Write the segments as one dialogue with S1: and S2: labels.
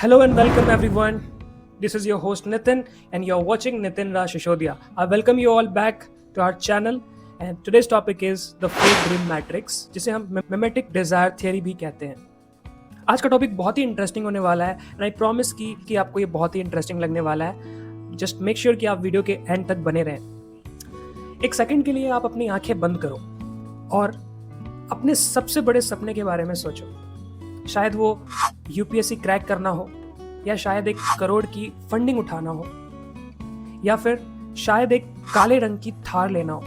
S1: Hello and welcome everyone. This is your host Nitin and you're watching Nitin Raj Shishodia. I welcome you all back to our channel and today's topic is the fake dream matrix जिसे हम mimetic desire theory भी कहते हैं. आज का topic बहुत ही interesting होने वाला है एंड आई प्रॉमिस कि आपको ये बहुत ही इंटरेस्टिंग लगने वाला है. जस्ट मेक श्योर कि आप वीडियो के एंड तक बने रहें. एक सेकंड के लिए आप अपनी आंखें बंद करो और अपने सबसे बड़े सपने के बारे में सोचो. शायद वो यूपीएससी क्रैक करना हो, या शायद 1 करोड़ की फंडिंग उठाना हो, या फिर शायद एक काले रंग की थार लेना हो,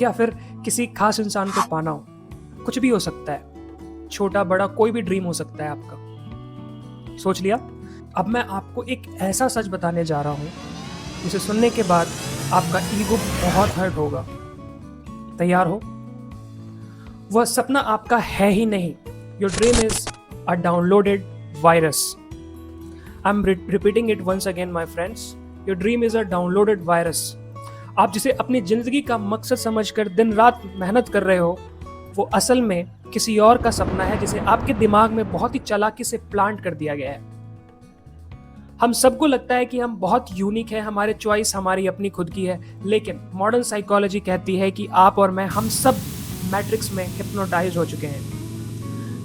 S1: या फिर किसी खास इंसान को पाना हो. कुछ भी हो सकता है, छोटा बड़ा कोई भी ड्रीम हो सकता है आपका. सोच लिया? अब मैं आपको एक ऐसा सच बताने जा रहा हूं जिसे सुनने के बाद आपका ईगो बहुत हर्ट होगा. तैयार हो? वह सपना आपका है ही नहीं. Your dream is a downloaded virus. I'm repeating it once again, my friends. Your dream is a downloaded virus. आप जिसे अपनी जिंदगी का मकसद समझकर दिन रात मेहनत कर रहे हो, वो असल में किसी और का सपना है जिसे आपके दिमाग में बहुत ही चालाकी से प्लांट कर दिया गया है. हम सबको लगता है कि हम बहुत यूनिक हैं, हमारे चॉइस हमारी अपनी खुद की है, लेकिन मॉडर्न साइकोलॉजी कहती है कि आप और मैं, हम सब मैट्रिक्स में हिप्नोटाइज हो चुके हैं.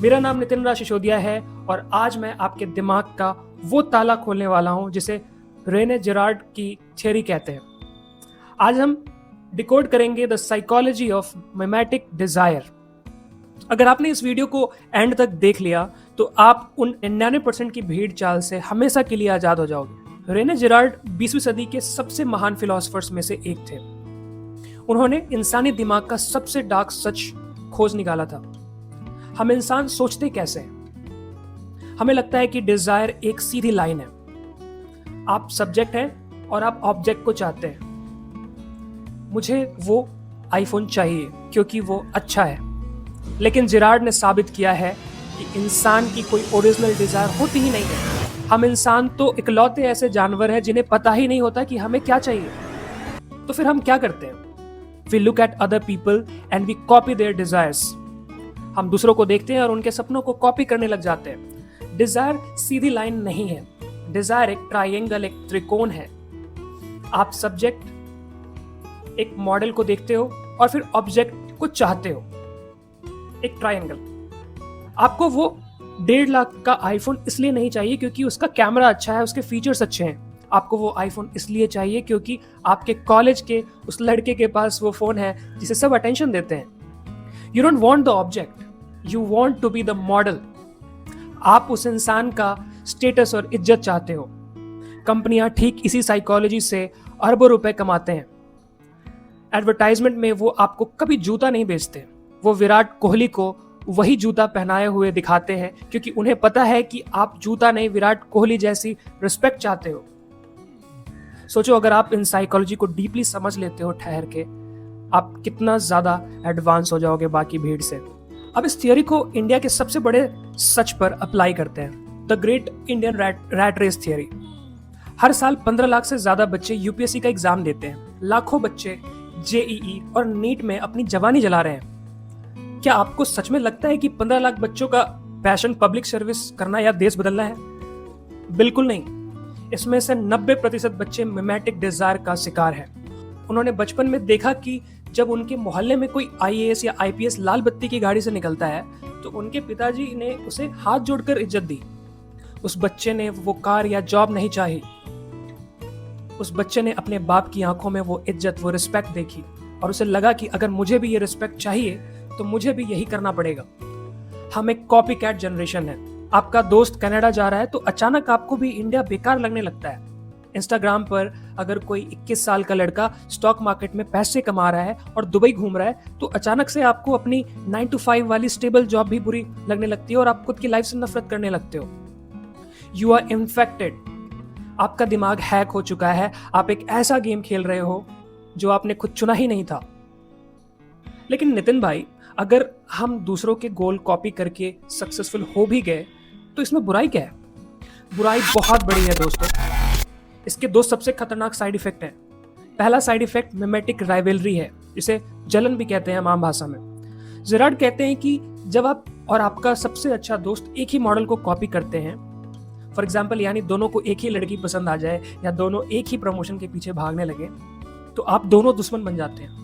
S1: मेरा नाम नितिन राज सिसोदिया है और आज मैं आपके दिमाग का वो ताला खोलने वाला हूं जिसे रेने जेरार्ड की थ्योरी कहते हैं. आज हम डिकोड करेंगे the psychology of mimetic Dzire. अगर आपने इस वीडियो को एंड तक देख लिया तो आप उन 99% की भीड़ चाल से हमेशा के लिए आजाद हो जाओगे. रेने जेरार्ड 20वीं सदी के सबसे महान फिलोसोफर्स में से एक थे. उन्होंने इंसानी दिमाग का सबसे डार्क सच खोज निकाला था. हम इंसान सोचते कैसे हैं? हमें लगता है कि डिजायर एक सीधी लाइन है. आप सब्जेक्ट हैं और आप ऑब्जेक्ट को चाहते हैं. मुझे वो आईफोन चाहिए क्योंकि वो अच्छा है. लेकिन जेरार्ड ने साबित किया है कि इंसान की कोई ओरिजिनल डिजायर होती ही नहीं है. हम इंसान तो इकलौते ऐसे जानवर हैं जिन्हें पता ही नहीं होता कि हमें क्या चाहिए. तो फिर हम क्या करते हैं? We look at other people and we copy their desires. हम दूसरों को देखते हैं और उनके सपनों को कॉपी करने लग जाते हैं. डिजायर सीधी लाइन नहीं है. डिजायर एक ट्रायंगल, एक त्रिकोण है. आप सब्जेक्ट एक मॉडल को देखते हो और फिर ऑब्जेक्ट को चाहते हो. एक ट्रायंगल. आपको वो 1.5 लाख का आईफोन इसलिए नहीं चाहिए क्योंकि उसका कैमरा अच्छा है, उसके फीचर्स अच्छे हैं. आपको वो आईफोन इसलिए चाहिए क्योंकि आपके कॉलेज के उस लड़के के पास वो फोन है जिसे सब अटेंशन देते हैं. You don't want the object, you want to be the model. आप उस इंसान का स्टेटस और इज्जत चाहते हो. कंपनियां ठीक इसी साइकोलॉजी से अरबों रुपए कमाते हैं. एडवर्टाइजमेंट में वो आपको कभी जूता नहीं बेचते. वो विराट कोहली को वही जूता पहनाए हुए दिखाते हैं क्योंकि उन्हें पता है कि आप जूता नहीं, विराट कोहली जैसी रिस्पेक्ट चाहते हो. सोचो, अगर आप इन साइकोलॉजी को डीपली समझ लेते हो ठहर के, आप कितना ज्यादा एडवांस हो जाओगे बाकी भीड़ से. अब इस थियोरी को इंडिया के सबसे बड़े सच पर अप्लाई करते हैं. The great Indian rat race theory. हर साल 15 लाख से ज्यादा बच्चे यूपीएससी का एग्जाम देते हैं. लाखों बच्चे जेईई और नीट में अपनी जवानी जला रहे हैं. क्या आपको सच में लगता है कि 15 लाख बच्चों का पैशन पब्लिक सर्विस करना या देश बदलना है? बिल्कुल नहीं. इसमें से 90% बच्चे मिमेटिक डिजायर का शिकार हैं. उन्होंने बचपन में देखा कि जब उनके मोहल्ले में कोई आईएएस या आईपीएस लाल बत्ती की गाड़ी से निकलता है तो उनके पिताजी ने उसे हाथ जोड़कर इज्जत दी. उस बच्चे ने वो कार या जॉब नहीं चाही. उस बच्चे ने अपने बाप की आंखों में वो इज्जत, वो रिस्पेक्ट देखी और उसे लगा कि अगर मुझे भी ये रिस्पेक्ट चाहिए तो मुझे भी यही करना पड़ेगा. हम एक कॉपी कैट जनरेशन है. आपका दोस्त कनाडा जा रहा है तो अचानक आपको भी इंडिया बेकार लगने लगता है. इंस्टाग्राम पर अगर कोई 21 साल का लड़का स्टॉक मार्केट में पैसे कमा रहा है और दुबई घूम रहा है तो अचानक से आपको अपनी 9 to 5 वाली स्टेबल जॉब भी बुरी लगने लगती है और आप खुद की लाइफ से नफरत करने लगते हो. You are infected. आपका दिमाग हैक हो चुका है. आप एक ऐसा गेम खेल रहे हो जो आपने खुद चुना ही नहीं था. लेकिन नितिन भाई, अगर हम दूसरों के गोल कॉपी करके सक्सेसफुल हो भी गए तो इसमें बुराई क्या है? बुराई बहुत बड़ी है दोस्तों. इसके 2 सबसे खतरनाक साइड इफेक्ट हैं. पहला साइड इफेक्ट मिमेटिक राइवलरी है, जिसे जलन भी कहते हैं हम आम भाषा में. जेरार्ड कहते हैं कि जब आप और आपका सबसे अच्छा दोस्त एक ही मॉडल को कॉपी करते हैं फॉर एग्जाम्पल, यानी दोनों को एक ही लड़की पसंद आ जाए या दोनों एक ही प्रमोशन के पीछे भागने लगे, तो आप दोनों दुश्मन बन जाते हैं।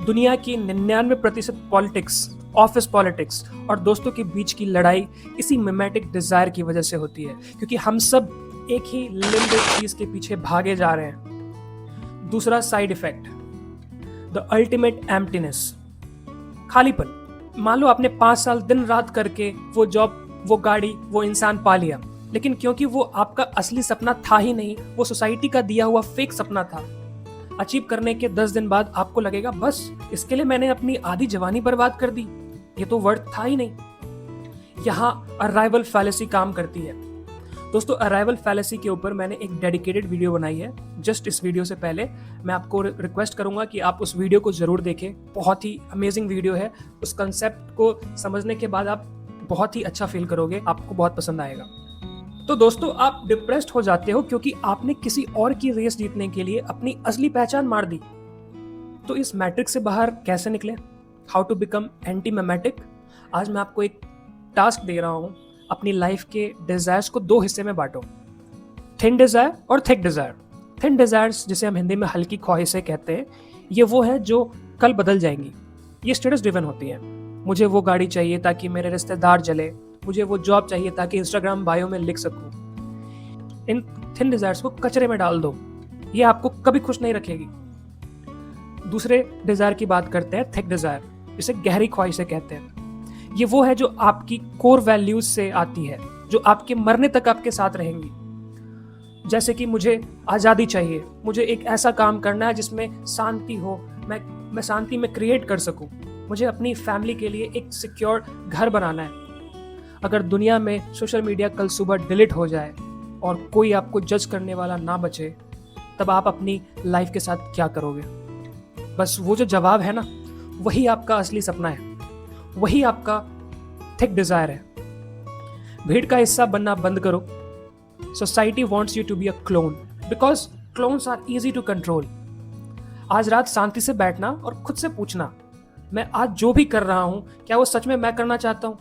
S1: दुनिया की 99% पॉलिटिक्स, ऑफिस पॉलिटिक्स और दोस्तों के बीच की लड़ाई इसी मिमेटिक डिजायर की वजह से होती है, क्योंकि हम सब एक ही लिमिटेड चीज के पीछे भागे जा रहे हैं। दूसरा side effect, the ultimate emptiness, खालीपन। मान लो आपने 5 साल दिन रात करके वो जॉब, वो गाड़ी, वो इंसान पा लिया, लेकिन क्योंकि वो आपका असली सपना था ही नहीं, वो सोसाइटी का दिया हुआ फेक सपना था, अचीव करने के 10 दिन बाद आपको लगेगा बस इसके लिए मैंने अपनी आधी जवानी बर्बाद कर दी, ये तो वर्थ था ही नहीं। यहाँ अराइवल फैलेसी काम करती है। दोस्तों, अराइवल फैलेसी के ऊपर मैंने एक डेडिकेटेड वीडियो बनाई है। जस्ट इस वीडियो से पहले मैं आपको रिक्वेस्ट करूंगा कि आप उस वीडियो को जरूर देखें। बहुत ही अमेजिंग वीडियो है। उस कंसेप्ट को समझने के बाद आप बहुत ही अच्छा फील करोगे, आपको बहुत पसंद आएगा। तो दोस्तों, आप डिप्रेस्ड हो जाते हो क्योंकि आपने किसी और की रेस जीतने के लिए अपनी असली पहचान मार दी। तो इस मैट्रिक्स से बाहर कैसे निकले? How to become anti memetic. आज मैं आपको एक टास्क दे रहा हूं। अपनी लाइफ के डिजायर्स को 2 हिस्से में बांटो, थिन डिजायर और थिक डिजायर। थिन डिजायर्स, जिसे हम हिंदी में हल्की ख्वाहिशें कहते हैं, ये वो है जो कल बदल जाएंगी। ये स्टेटस ड्रिवन होती है। मुझे वो गाड़ी चाहिए ताकि मेरे रिश्तेदार जले, मुझे वो जॉब चाहिए ताकि इंस्टाग्राम बायो में लिख सकूं। इन थिन डिजायर्स को कचरे में डाल दो, ये आपको कभी खुश नहीं रखेगी। दूसरे डिजायर की बात करते हैं, थिक डिजायर, जिसे गहरी ख्वाहिशें कहते हैं। ये वो है जो आपकी कोर वैल्यूज से आती है, जो आपके मरने तक आपके साथ रहेंगी। जैसे कि मुझे आज़ादी चाहिए, मुझे एक ऐसा काम करना है जिसमें शांति हो, मैं शांति में क्रिएट कर सकूं, मुझे अपनी फैमिली के लिए एक सिक्योर घर बनाना है। अगर दुनिया में सोशल मीडिया कल सुबह डिलीट हो जाए और कोई आपको जज करने वाला ना बचे, तब आप अपनी लाइफ के साथ क्या करोगे? बस वो जो जवाब है ना, वही आपका असली सपना है, वही आपका थिक डिजायर है। भीड़ का हिस्सा बनना बंद करो। Society wants you to be a clone because clones are easy to control. आज रात शांति से बैठना और खुद से पूछना, मैं आज जो भी कर रहा हूं, क्या वो सच में मैं करना चाहता हूं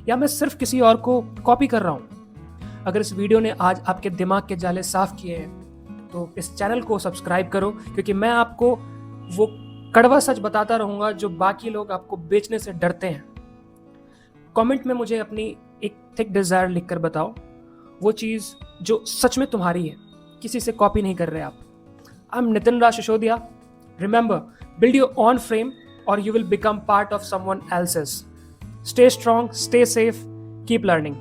S1: या मैं सिर्फ किसी और को कॉपी कर रहा हूं? अगर इस वीडियो ने आज आपके दिमाग के जाले साफ किए हैं तो इस चैनल को सब्सक्राइब करो, क्योंकि मैं आपको वो कड़वा सच बताता रहूंगा जो बाकी लोग आपको बेचने से डरते हैं। कमेंट में मुझे अपनी एक थिक डिजायर लिखकर बताओ, वो चीज जो सच में तुम्हारी है, किसी से कॉपी नहीं कर रहे आप। I am Nitin Raj Sisodia. Remember, build your own frame or you will become part of someone else's. Stay strong, stay safe, keep learning.